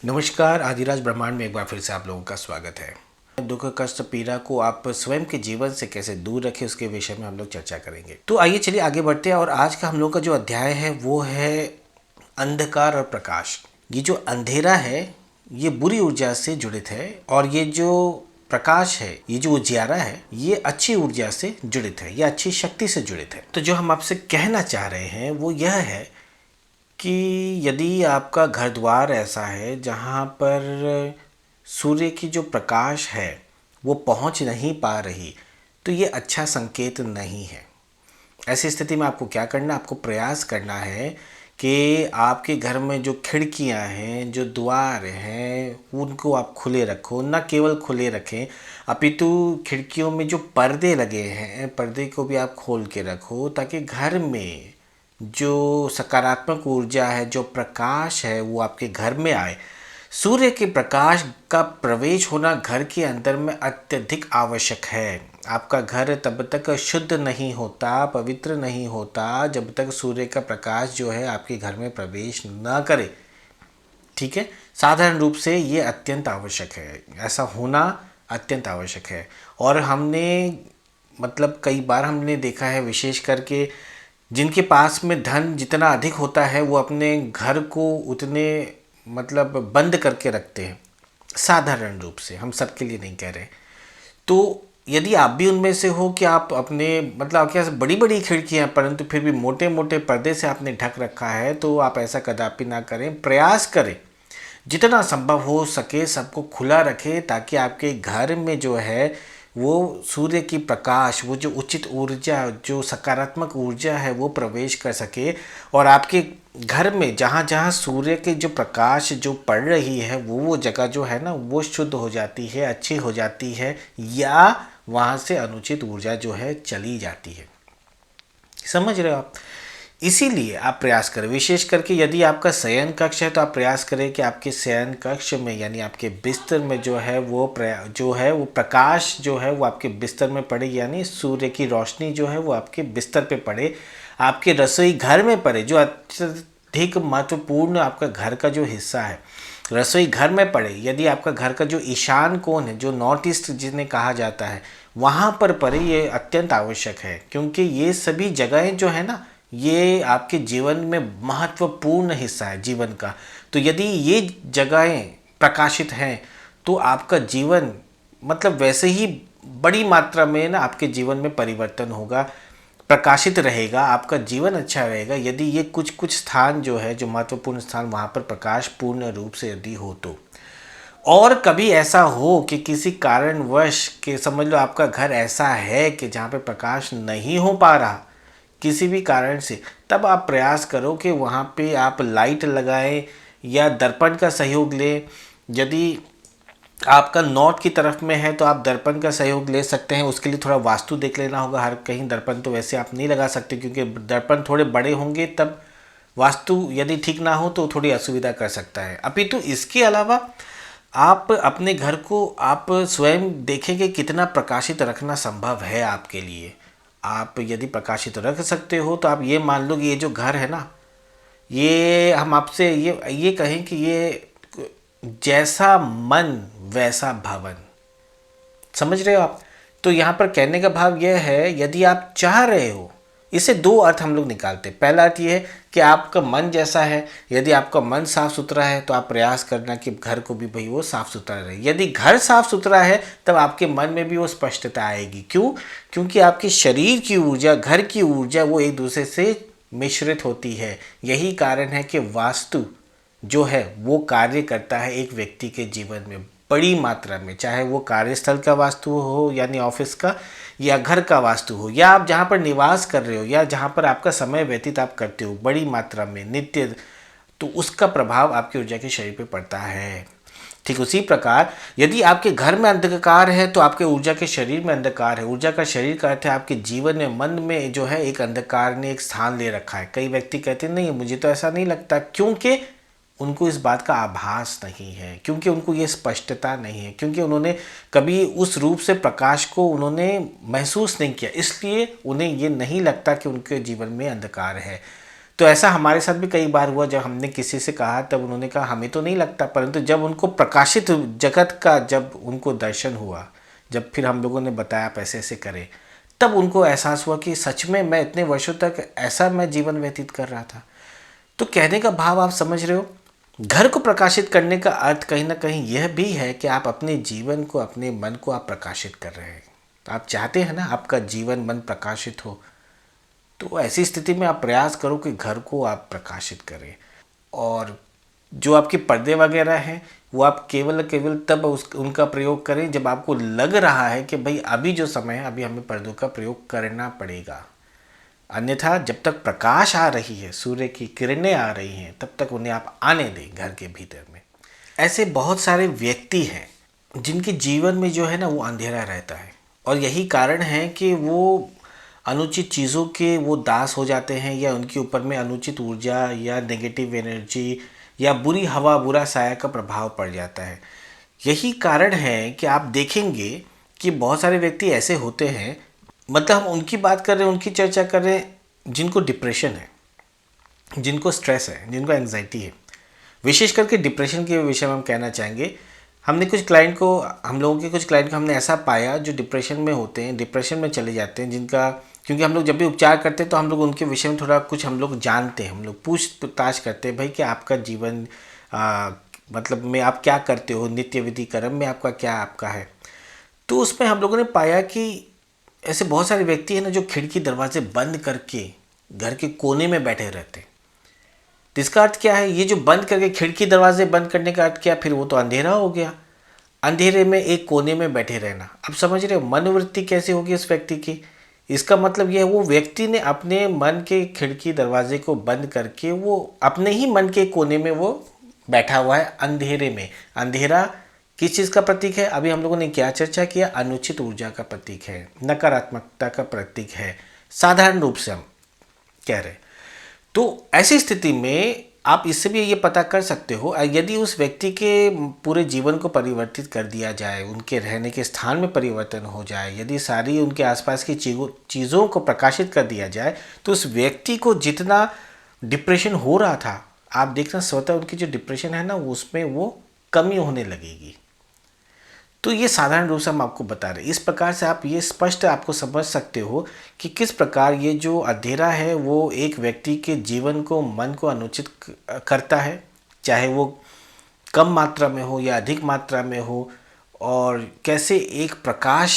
नमस्कार, आदिराज ब्रह्मांड में एक बार फिर से आप लोगों का स्वागत है। दुख कष्ट पीड़ा को आप स्वयं के जीवन से कैसे दूर रखें उसके विषय में हम लोग चर्चा करेंगे। तो आइए चलिए आगे बढ़ते हैं और आज का हम लोग का जो अध्याय है वो है अंधकार और प्रकाश। ये जो अंधेरा है ये बुरी ऊर्जा से जुड़ित है और ये जो प्रकाश है, ये जो उजियारा है, ये अच्छी ऊर्जा से जुड़ित है, ये अच्छी शक्ति से जुड़ित है। तो जो हम आपसे कहना चाह रहे हैं वो यह है कि यदि आपका घर द्वार ऐसा है जहाँ पर सूर्य की जो प्रकाश है वो पहुँच नहीं पा रही, तो ये अच्छा संकेत नहीं है। ऐसी स्थिति में आपको क्या करना, आपको प्रयास करना है कि आपके घर में जो खिड़कियां हैं, जो द्वार हैं, उनको आप खुले रखो। न केवल खुले रखें अपितु खिड़कियों में जो पर्दे लगे हैं, पर्दे को भी आप खोल के रखो ताकि घर में जो सकारात्मक ऊर्जा है, जो प्रकाश है, वो आपके घर में आए। सूर्य के प्रकाश का प्रवेश होना घर के अंदर में अत्यधिक आवश्यक है। आपका घर तब तक शुद्ध नहीं होता, पवित्र नहीं होता जब तक सूर्य का प्रकाश जो है आपके घर में प्रवेश न करे। ठीक है, साधारण रूप से ये अत्यंत आवश्यक है, ऐसा होना अत्यंत आवश्यक है। और हमने कई बार हमने देखा है, विशेष करके जिनके पास में धन जितना अधिक होता है वो अपने घर को उतने बंद करके रखते हैं। साधारण रूप से, हम सबके लिए नहीं कह रहे। तो यदि आप भी उनमें से हो कि आप अपने आपके पास बड़ी बड़ी खिड़कियाँ हैं परंतु फिर भी मोटे मोटे पर्दे से आपने ढक रखा है, तो आप ऐसा कदापि ना करें। प्रयास करें जितना संभव हो सके सबको खुला रखें ताकि आपके घर में जो है वो सूर्य की प्रकाश, वो जो उचित ऊर्जा, जो सकारात्मक ऊर्जा है वो प्रवेश कर सके। और आपके घर में जहाँ जहाँ सूर्य के जो प्रकाश जो पड़ रही है वो जगह जो है ना वो शुद्ध हो जाती है, अच्छी हो जाती है, या वहाँ से अनुचित ऊर्जा जो है चली जाती है। समझ रहे हो आप? इसीलिए आप प्रयास करें, विशेष करके यदि आपका शयन कक्ष है तो आप प्रयास करें कि आपके शयन कक्ष में यानी आपके बिस्तर में जो है वो प्रकाश जो है वो आपके बिस्तर में पड़े, यानी सूर्य की रोशनी जो है वो आपके बिस्तर पे पड़े, आपके रसोई घर में पड़े। जो अत्यधिक महत्वपूर्ण आपका घर का जो हिस्सा है रसोई घर में पड़े। यदि आपका घर का जो ईशान कोण है, जो नॉर्थ ईस्ट जिन्हें कहा जाता है, वहाँ पर पड़े, ये अत्यंत आवश्यक है। क्योंकि ये सभी जगहें जो है ना ये आपके जीवन में महत्वपूर्ण हिस्सा है जीवन का। तो यदि ये जगहें प्रकाशित हैं तो आपका जीवन वैसे ही बड़ी मात्रा में ना आपके जीवन में परिवर्तन होगा, प्रकाशित रहेगा, आपका जीवन अच्छा रहेगा। यदि ये कुछ कुछ स्थान जो है, जो महत्वपूर्ण स्थान, वहाँ पर प्रकाश पूर्ण रूप से यदि हो तो। और कभी ऐसा हो कि किसी कारणवश के समझ लो आपका घर ऐसा है कि जहाँ पे प्रकाश नहीं हो पा रहा किसी भी कारण से, तब आप प्रयास करो कि वहाँ पे आप लाइट लगाएं या दर्पण का सहयोग लें। यदि आपका नॉर्थ की तरफ में है तो आप दर्पण का सहयोग ले सकते हैं। उसके लिए थोड़ा वास्तु देख लेना होगा। हर कहीं दर्पण तो वैसे आप नहीं लगा सकते क्योंकि दर्पण थोड़े बड़े होंगे, तब वास्तु यदि ठीक ना हो तो थोड़ी असुविधा कर सकता है। अभी तो इसके अलावा आप अपने घर को आप स्वयं देखें कि कितना प्रकाशित रखना संभव है आपके लिए। आप यदि प्रकाशित रख सकते हो तो आप ये मान लो कि ये जो घर है ना, ये हम आपसे ये कहें कि ये जैसा मन वैसा भवन। समझ रहे हो आप? तो यहाँ पर कहने का भाव यह है, यदि आप चाह रहे हो, इसे दो अर्थ हम लोग निकालते हैं। पहला अर्थ ये है कि आपका मन जैसा है, यदि आपका मन साफ सुथरा है तो आप प्रयास करना कि घर को भी भाई वो साफ सुथरा रहे। यदि घर साफ सुथरा है तब आपके मन में भी वो स्पष्टता आएगी। क्यों? क्योंकि आपके शरीर की ऊर्जा, घर की ऊर्जा वो एक दूसरे से मिश्रित होती है। यही कारण है कि वास्तु जो है वो कार्य करता है एक व्यक्ति के जीवन में बड़ी मात्रा में, चाहे वो कार्यस्थल का वास्तु हो यानी ऑफिस का, या घर का वास्तु हो, या आप जहाँ पर निवास कर रहे हो, या जहाँ पर आपका समय व्यतीत आप करते हो बड़ी मात्रा में नित्य, तो उसका प्रभाव आपकी ऊर्जा के शरीर पे पड़ता है। ठीक उसी प्रकार यदि आपके घर में अंधकार है तो आपके ऊर्जा के शरीर में अंधकार है। ऊर्जा का शरीर का अर्थ है आपके जीवन में, मन में जो है एक अंधकार ने एक स्थान ले रखा है। कई व्यक्ति कहते हैं नहीं मुझे तो ऐसा नहीं लगता, क्योंकि उनको इस बात का आभास नहीं है, क्योंकि उनको ये स्पष्टता नहीं है, क्योंकि उन्होंने कभी उस रूप से प्रकाश को उन्होंने महसूस नहीं किया, इसलिए उन्हें ये नहीं लगता कि उनके जीवन में अंधकार है। तो ऐसा हमारे साथ भी कई बार हुआ, जब हमने किसी से कहा तब उन्होंने कहा हमें तो नहीं लगता, परंतु जब उनको प्रकाशित जगत का जब उनको दर्शन हुआ, जब फिर हम लोगों ने बताया आप ऐसे ऐसे करें, तब उनको एहसास हुआ कि सच में मैं इतने वर्षों तक ऐसा मैं जीवन व्यतीत कर रहा था। तो कहने का भाव आप समझ रहे हो, घर को प्रकाशित करने का अर्थ कहीं ना कहीं यह भी है कि आप अपने जीवन को, अपने मन को आप प्रकाशित कर रहे हैं। आप चाहते हैं ना आपका जीवन मन प्रकाशित हो, तो ऐसी स्थिति में आप प्रयास करो कि घर को आप प्रकाशित करें। और जो आपके पर्दे वगैरह हैं वो आप केवल तब उनका प्रयोग करें जब आपको लग रहा है कि भाई अभी जो समय है, अभी हमें पर्दों का प्रयोग करना पड़ेगा। अन्यथा जब तक प्रकाश आ रही है, सूर्य की किरणें आ रही हैं, तब तक उन्हें आप आने दें घर के भीतर में। ऐसे बहुत सारे व्यक्ति हैं जिनके जीवन में जो है ना वो अंधेरा रहता है, और यही कारण है कि वो अनुचित चीज़ों के वो दास हो जाते हैं, या उनके ऊपर में अनुचित ऊर्जा या नेगेटिव एनर्जी या बुरी हवा, बुरा साया का प्रभाव पड़ जाता है। यही कारण है कि आप देखेंगे कि बहुत सारे व्यक्ति ऐसे होते हैं, मतलब हम उनकी बात कर रहे हैं, उनकी चर्चा कर रहे हैं जिनको डिप्रेशन है, जिनको स्ट्रेस है, जिनको एंग्जाइटी है। विशेष करके डिप्रेशन के विषय में हम कहना चाहेंगे। हमने कुछ क्लाइंट को, हम लोगों के कुछ क्लाइंट को हमने ऐसा पाया जो डिप्रेशन में होते हैं, डिप्रेशन में चले जाते हैं, जिनका, क्योंकि हम लोग जब भी उपचार करते हैं तो हम लोग उनके विषय में थोड़ा कुछ हम लोग जानते हैं, हम लोग पूछताछ करते हैं भाई कि आपका जीवन मतलब में आप क्या करते हो, नित्य विधि कर्म में आपका क्या आपका है। तो उसमें हम लोगों ने पाया कि ऐसे बहुत सारे व्यक्ति हैं ना जो खिड़की दरवाजे बंद करके घर के कोने में बैठे रहते हैं। तो इसका अर्थ क्या है, ये जो बंद करके खिड़की दरवाजे बंद करने का अर्थ क्या, फिर वो तो अंधेरा हो गया। अंधेरे में एक कोने में बैठे रहना, अब समझ रहे हो मनोवृत्ति कैसी होगी उस व्यक्ति की। इसका मतलब यह है वो व्यक्ति ने अपने मन के खिड़की दरवाजे को बंद करके वो अपने ही मन के कोने में वो बैठा हुआ है अंधेरे में। अंधेरा किस चीज़ का प्रतीक है, अभी हम लोगों ने क्या चर्चा किया, अनुचित ऊर्जा का प्रतीक है, नकारात्मकता का प्रतीक है, साधारण रूप से हम कह रहे। तो ऐसी स्थिति में आप इससे भी ये पता कर सकते हो, यदि उस व्यक्ति के पूरे जीवन को परिवर्तित कर दिया जाए, उनके रहने के स्थान में परिवर्तन हो जाए, यदि सारी उनके आसपास की चीज़ों को प्रकाशित कर दिया जाए, तो उस व्यक्ति को जितना डिप्रेशन हो रहा था, आप देखना स्वतः उनकी जो डिप्रेशन है ना उसमें वो कमी होने लगेगी। तो ये साधारण रूप से हम आपको बता रहे हैं। इस प्रकार से आप ये स्पष्ट आपको समझ सकते हो कि किस प्रकार ये जो अंधेरा है वो एक व्यक्ति के जीवन को, मन को अनुचित करता है, चाहे वो कम मात्रा में हो या अधिक मात्रा में हो, और कैसे एक प्रकाश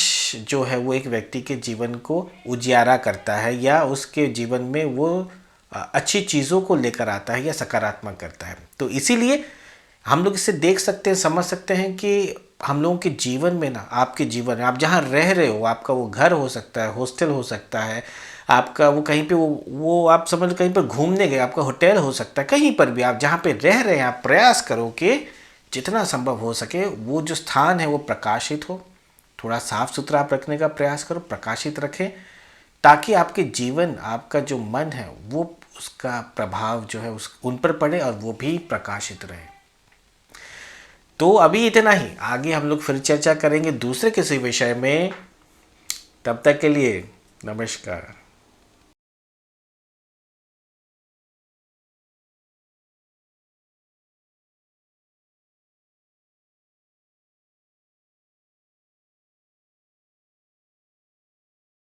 जो है वो एक व्यक्ति के जीवन को उजियारा करता है या उसके जीवन में वो अच्छी चीज़ों को लेकर आता है या सकारात्मक करता है। तो इसीलिए हम लोग इससे देख सकते हैं, समझ सकते हैं कि हम लोगों के जीवन में ना, आपके जीवन में आप जहाँ रह रहे हो, आपका वो घर हो सकता है, हॉस्टल हो सकता है, आपका वो कहीं पे वो आप समझ कहीं पर घूमने गए, आपका होटल हो सकता है, कहीं पर भी आप जहाँ पे रह रहे हैं, आप प्रयास करो कि जितना संभव हो सके वो जो स्थान है वो प्रकाशित हो। थोड़ा साफ सुथरा आप रखने का प्रयास करो, प्रकाशित रखें, ताकि आपके जीवन, आपका जो मन है वो उसका प्रभाव जो है उन पर पड़े और वो भी प्रकाशित रहे। तो अभी इतना ही, आगे हम लोग फिर चर्चा करेंगे दूसरे किसी विषय में। तब तक के लिए नमस्कार।